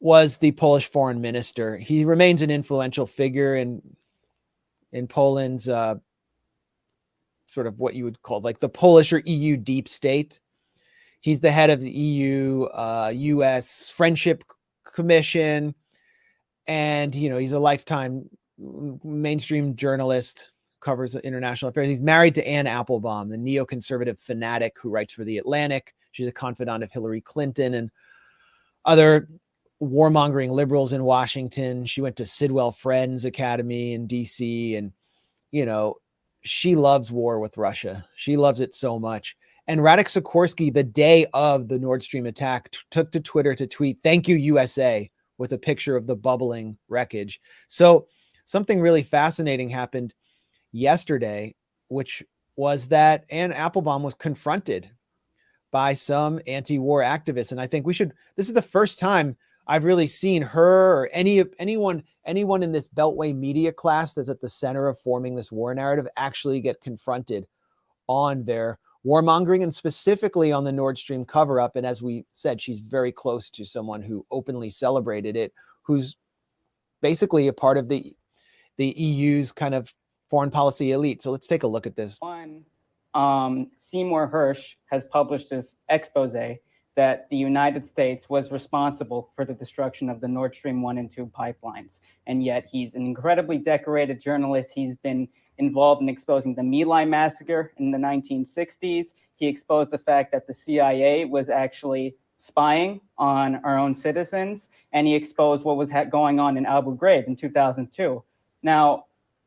was the Polish foreign minister. He remains an influential figure in Poland's sort of what you would call like the Polish or EU deep state. He's the head of the EU US Friendship Commission, and he's a lifetime mainstream journalist, covers international affairs. He's married to Anne Applebaum, the neoconservative fanatic who writes for The Atlantic. She's a confidant of Hillary Clinton and other warmongering liberals in Washington. She went to Sidwell Friends Academy in DC, and she loves war with Russia. She loves it so much. And Radek Sikorski, the day of the Nordstream attack, took to Twitter to tweet, "Thank you, USA," with a picture of the bubbling wreckage. So something really fascinating happened yesterday, which was that Anne Applebaum was confronted by some anti-war activists. And I think this is the first time I've really seen her or anyone in this Beltway media class that's at the center of forming this war narrative actually get confronted on their warmongering, and specifically on the Nord Stream cover-up. And as we said, she's very close to someone who openly celebrated it, who's basically a part of the EU's kind of foreign policy elite. So let's take a look at this. Seymour Hersh has published this expose that the United States was responsible for the destruction of the Nord Stream 1 and 2 pipelines. And yet he's an incredibly decorated journalist. He's been involved in exposing the My Lai massacre in the 1960s. He exposed the fact that the CIA was actually spying on our own citizens. And he exposed what was going on in Abu Ghraib in 2002. Now,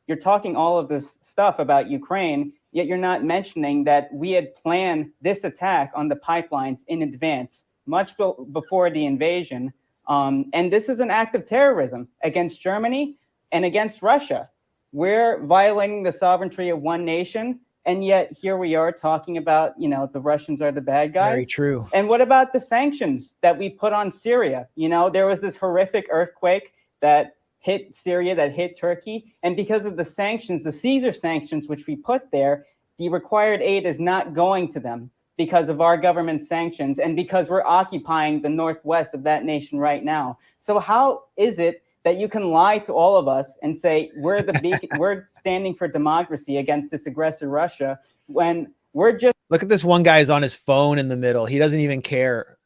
you're talking all of this stuff about Ukraine, yet you're not mentioning that we had planned this attack on the pipelines in advance, much before the invasion. And this is an act of terrorism against Germany and against Russia. We're violating the sovereignty of one nation, and yet here we are talking about, the Russians are the bad guys. Very true. And what about the sanctions that we put on Syria? There was this horrific earthquake that hit Syria, that hit Turkey. And because of the sanctions, the Caesar sanctions, which we put there, the required aid is not going to them because of our government sanctions and because we're occupying the northwest of that nation right now. So how is it that you can lie to all of us and say we're we're standing for democracy against this aggressor Russia when we're just... Look at this one guy is on his phone in the middle. He doesn't even care.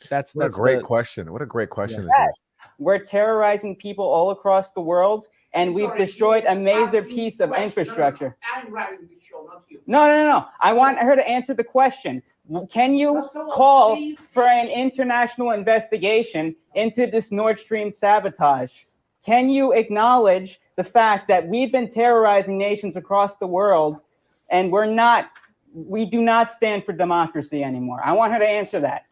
That's a great question. What a great question this is. We're terrorizing people all across the world, and we've destroyed a major piece of infrastructure. I'm running the show, not you. No. I want her to answer the question. Can you call for an international investigation into this Nord Stream sabotage? Can you acknowledge the fact that we've been terrorizing nations across the world, and we do not stand for democracy anymore? I want her to answer that.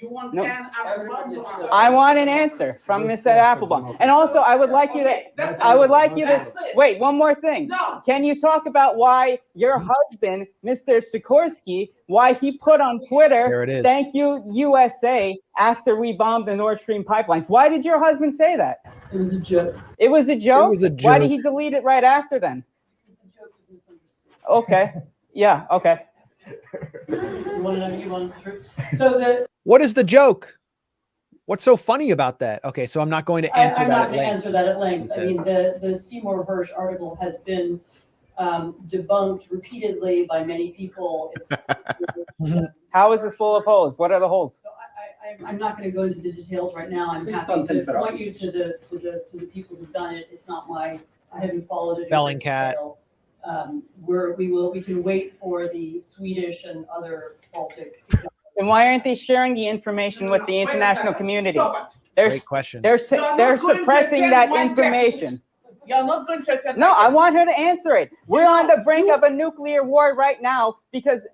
You want No. Anne Applebaum? I want an answer from Ms. Applebaum. And also, I would like you to wait, one more thing. No. Can you talk about why your husband, Mr. Sikorski, why he put on Twitter, There it is. "Thank you, USA," after we bombed the Nord Stream pipelines? Why did your husband say that? It was a joke. It was a joke? It was a Why joke. did he delete it right after then? Okay. Yeah, okay. You want to know? So What is the joke? What's so funny about that? Okay, so I'm not going to answer I'm that not at going to length. answer that at length. He I mean, the Seymour Hersh article has been debunked repeatedly by many people. How is this full of holes? What are the holes? So I'm not going to go into the details right now. I'm happy to point you to the people who've done it. It's not I haven't followed it. Bellingcat. We can wait for the Swedish and other Baltic. And why aren't they sharing the information with the international community? Great question. They're not going to suppressing defend that my information. You're not going to defend No, my I want her to answer it. We're on the brink of a nuclear war right now because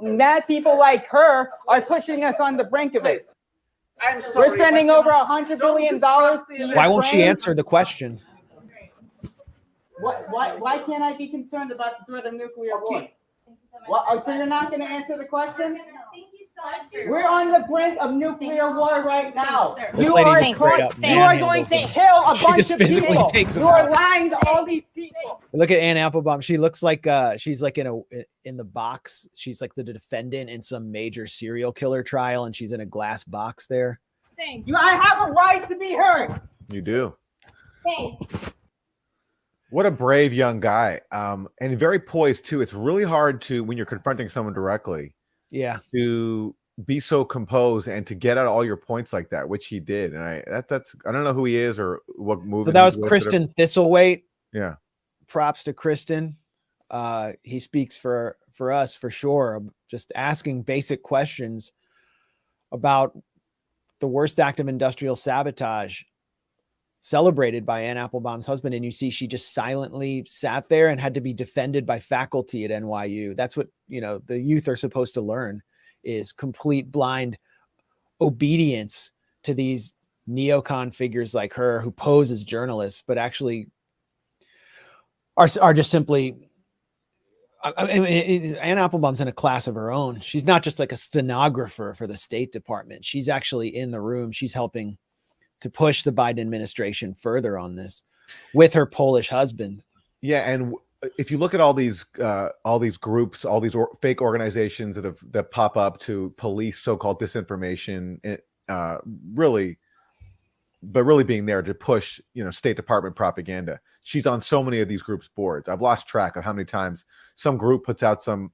mad people like her are pushing us on the brink of it. I'm sorry, We're sending but over $100 billion to Ukraine. Why won't she answer the question? Why can't I be concerned about the threat of nuclear war? Okay. So you're not going to answer the question? Thank you so much for We're on the brink of nuclear war right now. This You lady are just straight up you are going to manhandles him. kill a She bunch just of physically people. takes him You are out. lying to all these people. Look at Anne Applebaum. She looks like she's like in the box. She's like the defendant in some major serial killer trial, and she's in a glass box there. Thanks. I have a right to be heard. You do. Thanks. What a brave young guy. And very poised too. It's really hard to, when you're confronting someone directly, Yeah. to be so composed and to get out all your points like that, which he did. And that's I don't know who he is or what movie. So that was Kristen Thistlethwaite. Yeah. Props to Kristen. He speaks for us for sure. Just asking basic questions about the worst act of industrial sabotage celebrated by Anne Applebaum's husband. And you see, she just silently sat there and had to be defended by faculty at NYU. That's what, the youth are supposed to learn, is complete blind obedience to these neocon figures like her who pose as journalists, but actually are just simply, Anne Applebaum's in a class of her own. She's not just like a stenographer for the State Department. She's actually in the room. She's helping to push the Biden administration further on this with her Polish husband. Yeah. And if you look at all these groups, all these fake organizations that pop up to police so-called disinformation, really being there to push, State Department propaganda. She's on so many of these groups' boards. I've lost track of how many times some group puts out some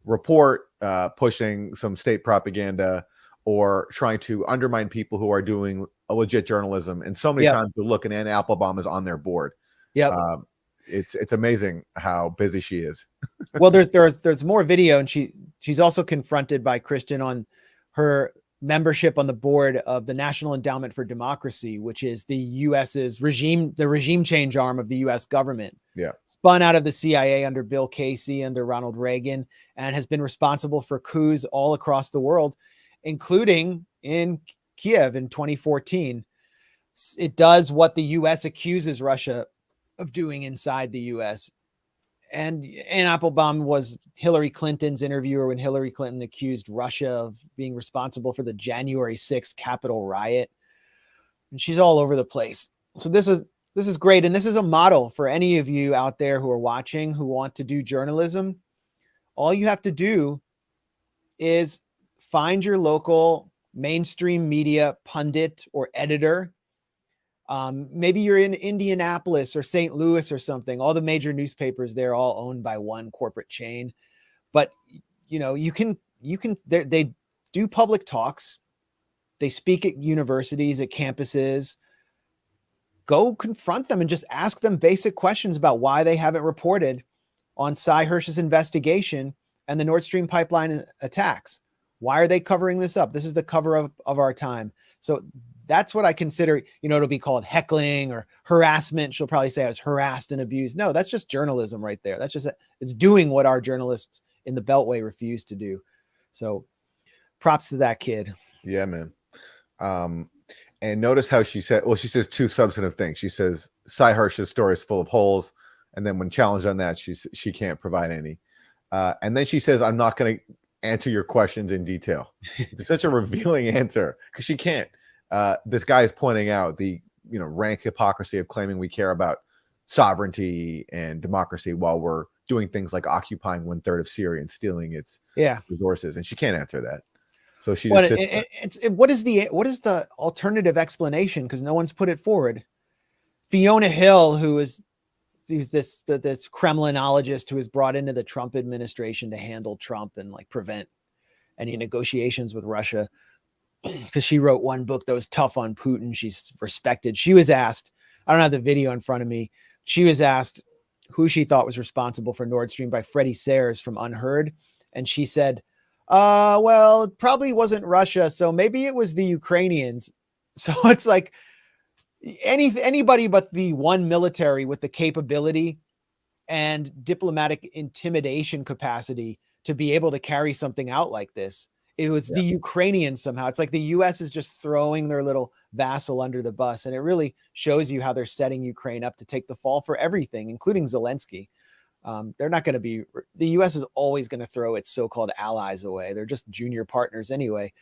report pushing some state propaganda or trying to undermine people who are doing a legit journalism. And so many times you look and Anne Applebaum is on their board. Yep. It's amazing how busy she is. Well, there's more video, and she's also confronted by Kristen on her membership on the board of the National Endowment for Democracy, which is the US's the regime change arm of the US government. Yeah. Spun out of the CIA under Bill Casey, under Ronald Reagan, and has been responsible for coups all across the world, including in Kiev in 2014. It does what the US accuses Russia of doing inside the US. And Anne Applebaum was Hillary Clinton's interviewer when Hillary Clinton accused Russia of being responsible for the January 6th Capitol riot. And she's all over the place. So this is great. And this is a model for any of you out there who are watching, who want to do journalism. All you have to do is find your local mainstream media pundit or editor. Maybe you're in Indianapolis or St. Louis or something. All the major newspapers, they're all owned by one corporate chain. But they do public talks. They speak at universities, at campuses. Go confront them and just ask them basic questions about why they haven't reported on Cy Hirsch's investigation and the Nord Stream pipeline attacks. Why are they covering this up? This is the cover up of our time. So that's what I consider, it'll be called heckling or harassment. She'll probably say I was harassed and abused. No, that's just journalism right there. That's just, it's doing what our journalists in the Beltway refuse to do. So props to that kid. Yeah, man. And notice how she says two substantive things. She says Cy Hirsch's story is full of holes. And then when challenged on that, she can't provide any. And then she says, I'm not going to answer your questions in detail. It's such a revealing answer because she can't. This guy is pointing out the rank hypocrisy of claiming we care about sovereignty and democracy while we're doing things like occupying 1/3 of Syria and stealing its resources, and she can't answer that. So she just what is the alternative explanation? Because no one's put it forward. Fiona Hill, who's this Kremlinologist who was brought into the Trump administration to handle Trump and prevent any negotiations with Russia, because she wrote one book that was tough on Putin. She's respected. She was asked, I don't have the video in front of me. She was asked who she thought was responsible for Nord Stream by Freddie Sayers from Unheard. And she said, well, it probably wasn't Russia. So maybe it was the Ukrainians. So it's like anybody but the one military with the capability and diplomatic intimidation capacity to be able to carry something out like this. It was the Ukrainians somehow. It's like the US is just throwing their little vassal under the bus. And it really shows you how they're setting Ukraine up to take the fall for everything, including Zelensky. They're not going to the US is always going to throw its so-called allies away. They're just junior partners anyway.